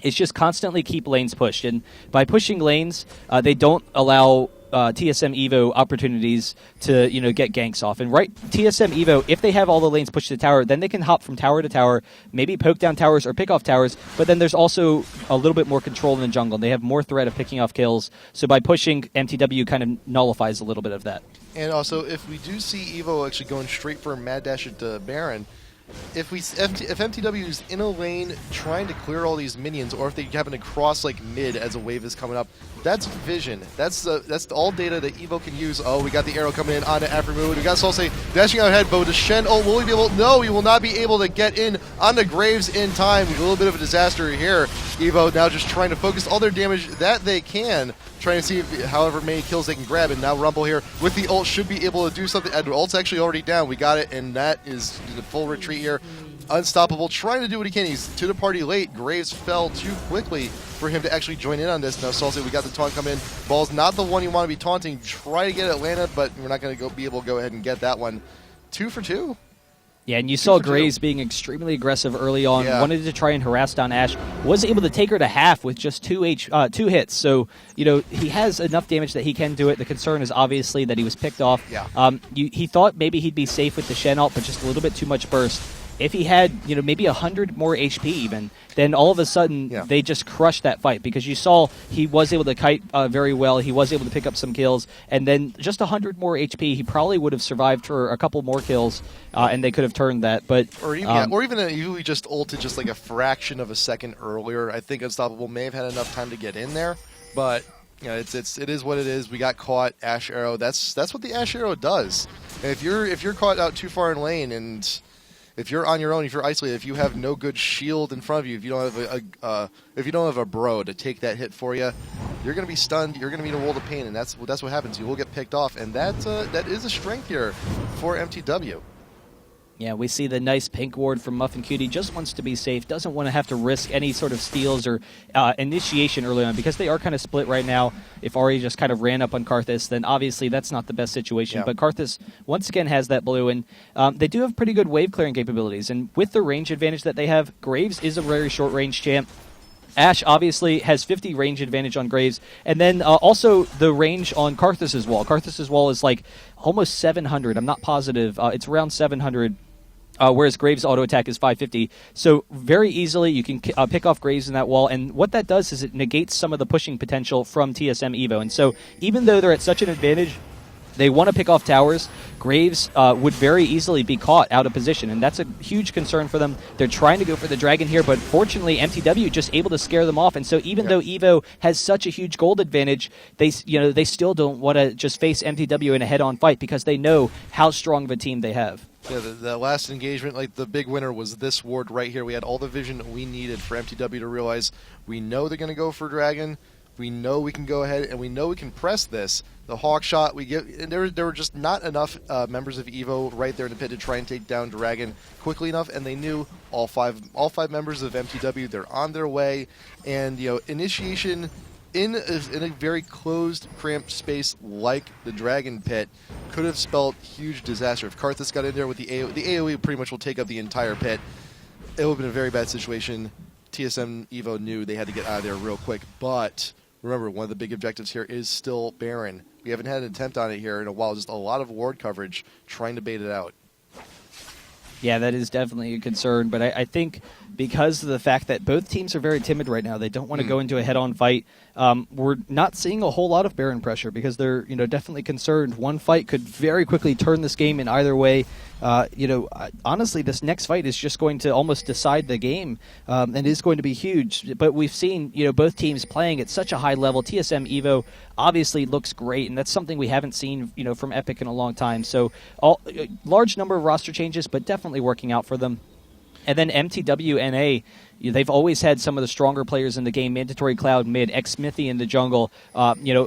[SPEAKER 1] is just constantly keep lanes pushed. And by pushing lanes, they don't allow TSM Evo opportunities to get ganks off. And TSM Evo, if they have all the lanes pushed to the tower, then they can hop from tower to tower, maybe poke down towers or pick off towers, but then there's also a little bit more control in the jungle. They have more threat of picking off kills. So by pushing, mTw kind of nullifies a little bit of that. And
[SPEAKER 2] also, if we do see Evo actually going straight for a Mad Dash at Baron, if mTw is in a lane trying to clear all these minions, or if they happen to cross like mid as a wave is coming up, that's vision. That's all data that Evo can use. Oh, we got the arrow coming in onto Afrmoon. We got Salsa dashing out ahead, but with the Shen, will he be able? No, he will not be able to get in onto Graves in time. A little bit of a disaster here. Evo now just trying to focus all their damage that they can, trying to see however many kills they can grab. And now Rumble here with the ult should be able to do something. And ult's actually already down. We got it, and that is the full retreat here. Unstoppable trying to do what he can. He's to the party late. Graves fell too quickly for him to actually join in on this. Now Salsa, we got the taunt come in. Ball's not the one you want to be taunting. Try to get Atlanta, but we're not going to be able to go ahead and get that one. 2 for 2.
[SPEAKER 1] Yeah, and you saw Graves being extremely aggressive early on, wanted to try and harass down Ashe, was able to take her to half with just two hits. So, he has enough damage that he can do it. The concern is obviously that he was picked off.
[SPEAKER 2] Yeah.
[SPEAKER 1] He thought maybe he'd be safe with the Shen ult, but just a little bit too much burst. if he had, maybe 100 more HP even, then all of a sudden they just crushed that fight, because you saw he was able to kite very well. He was able to pick up some kills, and then just 100 more HP, he probably would have survived for a couple more kills, and they could have turned that. But
[SPEAKER 2] or even if he just ulted just like a fraction of a second earlier, I think Unstoppable may have had enough time to get in there. But it is what it is. We got caught. Ash Arrow. That's what the Ash Arrow does. And if you're caught out too far in lane, and if you're on your own, if you're isolated, if you have no good shield in front of you, if you don't have a bro to take that hit for you, you're going to be stunned. You're going to be in a world of pain, and that's what happens. You will get picked off, and that is a strength here for mTw.
[SPEAKER 1] Yeah, we see the nice pink ward from Muffin Cutie. Just wants to be safe, doesn't want to have to risk any sort of steals or initiation early on, because they are kind of split right now. If Ari just kind of ran up on Karthus, then obviously that's not the best situation. But Karthus, once again, has that blue, and they do have pretty good wave clearing capabilities. And with the range advantage that they have, Graves is a very short-range champ. Ash obviously has 50 range advantage on Graves, and then also the range on Karthus' wall. Karthus' wall is like almost 700. I'm not positive. It's around 700. Whereas Graves' auto attack is 550. So very easily you can pick off Graves in that wall, and what that does is it negates some of the pushing potential from TSM Evo. And so even though they're at such an advantage, they want to pick off towers, Graves would very easily be caught out of position, and that's a huge concern for them. They're trying to go for the dragon here, but fortunately mTw just able to scare them off. And so even though Evo has such a huge gold advantage, they still don't want to just face mTw in a head-on fight, because they know how strong of a team they have.
[SPEAKER 2] Yeah, the last engagement, like the big winner was this ward right here. We had all the vision we needed for mTw to realize we know they're going to go for dragon. We know we can go ahead, and we know we can press this. The hawk shot we give, and there were just not enough members of Evo right there in the pit to try and take down Dragon quickly enough, and they knew all five members of mTw, they're on their way, and initiation in a very closed, cramped space like the Dragon pit could have spelled huge disaster. If Karthus got in there with the AoE pretty much will take up the entire pit. It would have been a very bad situation. TSM Evo knew they had to get out of there real quick, but remember, one of the big objectives here is still Baron. We haven't had an attempt on it here in a while, just a lot of ward coverage trying to bait it out.
[SPEAKER 1] Yeah, that is definitely a concern, but I think because of the fact that both teams are very timid right now, they don't want to go into a head-on fight. We're not seeing a whole lot of Baron pressure, because they're definitely concerned. One fight could very quickly turn this game in either way. Honestly, this next fight is just going to almost decide the game, and is going to be huge. But we've seen both teams playing at such a high level. TSM Evo obviously looks great, and that's something we haven't seen from Epic in a long time. So large number of roster changes, but definitely working out for them. And then mTw.NA, they've always had some of the stronger players in the game. Mandatory Cloud mid, Xmithy in the jungle.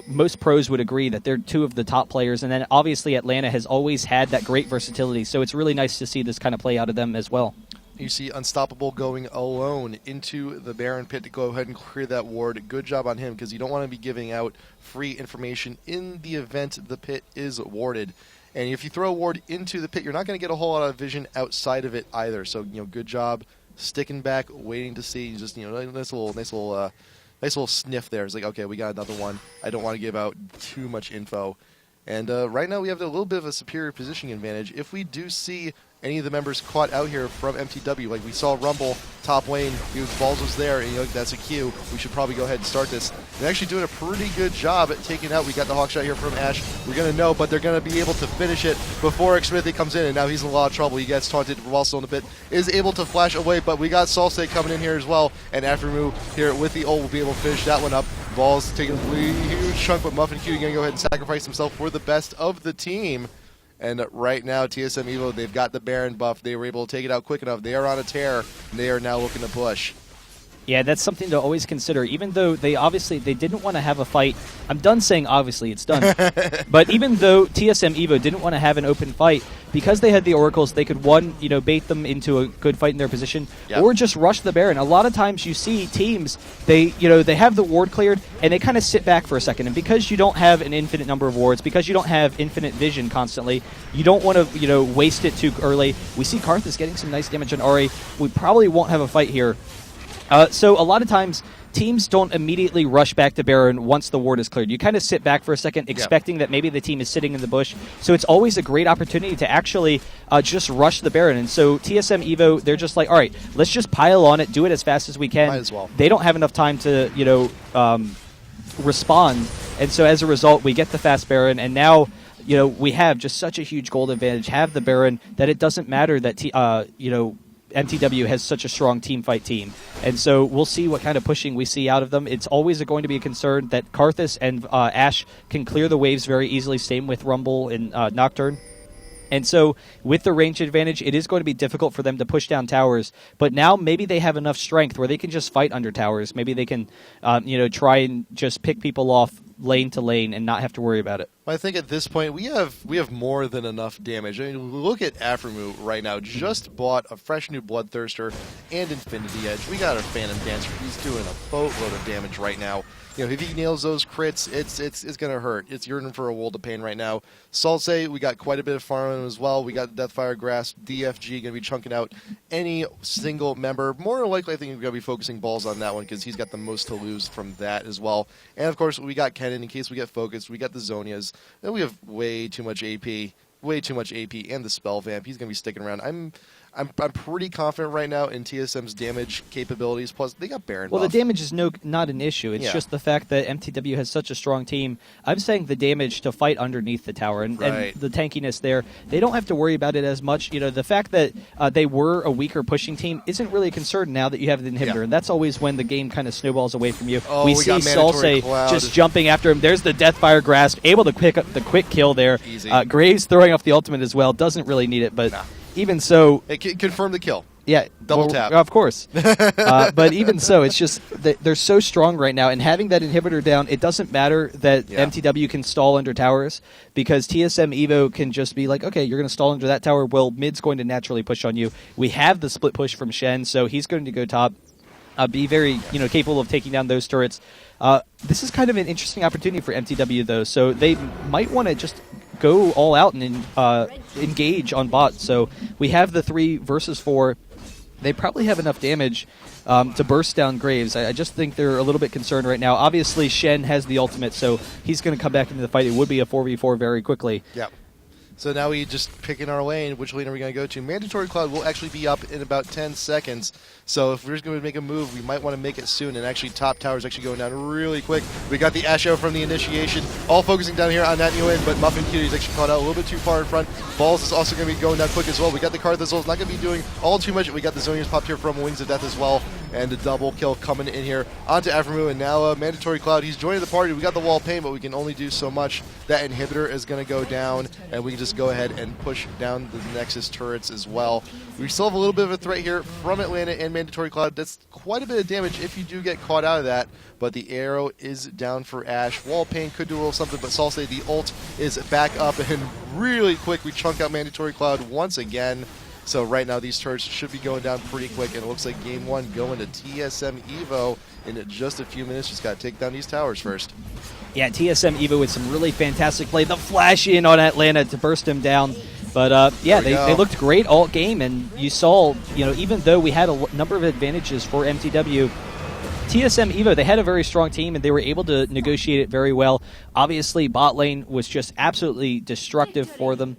[SPEAKER 1] Most pros would agree that they're two of the top players. And then obviously Atlanta has always had that great versatility. So it's really nice to see this kind of play out of them as well.
[SPEAKER 2] You see Unstoppable going alone into the Baron pit to go ahead and clear that ward. Good job on him, because you don't want to be giving out free information in the event the pit is warded. And if you throw a ward into the pit, you're not going to get a whole lot of vision outside of it either. So, good job sticking back, waiting to see. Just, nice little sniff there. It's like, okay, we got another one. I don't want to give out too much info. And right now we have a little bit of a superior positioning advantage. If we do see any of the members caught out here from mTw, like we saw Rumble top lane, Balls was there, and that's a cue. We should probably go ahead and start this. They're actually doing a pretty good job at taking out. We got the hawk shot here from Ash. We're going to know, but they're going to be able to finish it before Xmithy comes in, and now he's in a lot of trouble. He gets taunted while still in the pit, is able to flash away, but we got Salsa coming in here as well, and Aftermoo here with the ult will be able to finish that one up. Balls taking a huge chunk, but Muffin Cutie going to go ahead and sacrifice himself for the best of the team. And right now, TSM Evo, they've got the Baron buff. They were able to take it out quick enough. They are on a tear, and they are now looking to push.
[SPEAKER 1] Yeah, that's something to always consider. Even though they didn't want to have a fight. I'm done saying obviously, it's done. But even though TSM Evo didn't want to have an open fight, because they had the Oracles, they could, bait them into a good fight in their position, or just rush the Baron. A lot of times you see teams, they have the ward cleared, and they kind of sit back for a second. And because you don't have an infinite number of wards, because you don't have infinite vision constantly, you don't want to, waste it too early. We see Karthus getting some nice damage on Ari. We probably won't have a fight here. So a lot of times teams don't immediately rush back to Baron once the ward is cleared. You kind of sit back for a second, expecting that maybe the team is sitting in the bush. So it's always a great opportunity to actually just rush the Baron. And so TSM Evo, they're just like, all right, let's just pile on it, do it as fast as we can.
[SPEAKER 2] Might as well.
[SPEAKER 1] They don't have enough time to, respond. And so as a result, we get the fast Baron, and now we have just such a huge gold advantage, have the Baron, that it doesn't matter that mTw has such a strong team fight team. And so we'll see what kind of pushing we see out of them. It's always going to be a concern that Karthus and Ashe can clear the waves very easily, same with Rumble and Nocturne. And so with the range advantage, it is going to be difficult for them to push down towers. But now maybe they have enough strength where they can just fight under towers. Maybe they can try and just pick people off lane to lane and not have to worry about it.
[SPEAKER 2] I think at this point we have more than enough damage. I mean, look at Aphromoo right now. Just bought a fresh new Bloodthirster and Infinity Edge. We got our Phantom Dancer. He's doing a boatload of damage right now. If he nails those crits, it's gonna hurt. It's yearning for a world of pain right now. Salse, we got quite a bit of farm on him as well. We got Deathfire Grasp, DFG gonna be chunking out any single member. More than likely, I think we're gonna be focusing balls on that one because he's got the most to lose from that as well. And of course, we got Kennen in case we get focused. We got the Zonias, and we have way too much AP, and the Spell Vamp. He's gonna be sticking around. I'm pretty confident right now in TSM's damage capabilities. Plus, they got Baron
[SPEAKER 1] Well,
[SPEAKER 2] buff.
[SPEAKER 1] the damage is not an issue. It's just the fact that mTw has such a strong team. I'm saying the damage to fight underneath the tower and the tankiness there, they don't have to worry about it as much. The fact that they were a weaker pushing team isn't really a concern now that you have the inhibitor, and that's always when the game kind of snowballs away from you.
[SPEAKER 2] Oh,
[SPEAKER 1] we see Salse just jumping after him. There's the Deathfire Grasp, able to pick up the quick kill there.
[SPEAKER 2] Easy.
[SPEAKER 1] Graves throwing off the ultimate as well. Doesn't really need it, but even so...
[SPEAKER 2] It confirmed the kill.
[SPEAKER 1] Yeah.
[SPEAKER 2] Double tap.
[SPEAKER 1] Of course. But even so, it's just that they're so strong right now, and having that inhibitor down, it doesn't matter that mTw can stall under towers, because TSM Evo can just be like, okay, you're going to stall under that tower, well, mid's going to naturally push on you. We have the split push from Shen, so he's going to go top, be very capable of taking down those turrets. This is kind of an interesting opportunity for mTw, though, so they might want to just go all out and engage on bot. So we have the 3 versus 4. They probably have enough damage to burst down Graves. I just think they're a little bit concerned right now. Obviously, Shen has the ultimate, so he's going to come back into the fight. It would be a 4v4 very quickly.
[SPEAKER 2] Yep. So now we just picking our lane. Which lane are we going to go to? Mandatory Cloud will actually be up in about 10 seconds. So if we're just going to make a move, we might want to make it soon. And actually, top tower is actually going down really quick. We got the Asho from the initiation, all focusing down here on that new lane. But Muffin Cutie is actually caught out a little bit too far in front. Balls is also going to be going down quick as well. We got the Karthus, not going to be doing all too much. We got the Zonias popped here from Wings of Death as well. And a double kill coming in here onto Aphromoo. And now Mandatory Cloud, he's joining the party. We got the wall of pain, but we can only do so much. That inhibitor is going to go down, and we can just go ahead and push down the Nexus turrets as well. We still have a little bit of a threat here from Atlanta and Mandatory Cloud. That's quite a bit of damage if you do get caught out of that, but the arrow is down for Ashe. Wall of Pain could do a little something, but Salse, the ult is back up, and really quick we chunk out Mandatory Cloud once again. So right now these turrets should be going down pretty quick, and it looks like game 1 going to TSM Evo in just a few minutes. Just got to take down these towers first.
[SPEAKER 1] Yeah, TSM Evo with some really fantastic play. The flash in on Atlanta to burst him down. But yeah, they looked great all game, and you saw, even though we had a number of advantages for mTw, TSM Evo, they had a very strong team, and they were able to negotiate it very well. Obviously, bot lane was just absolutely destructive for them.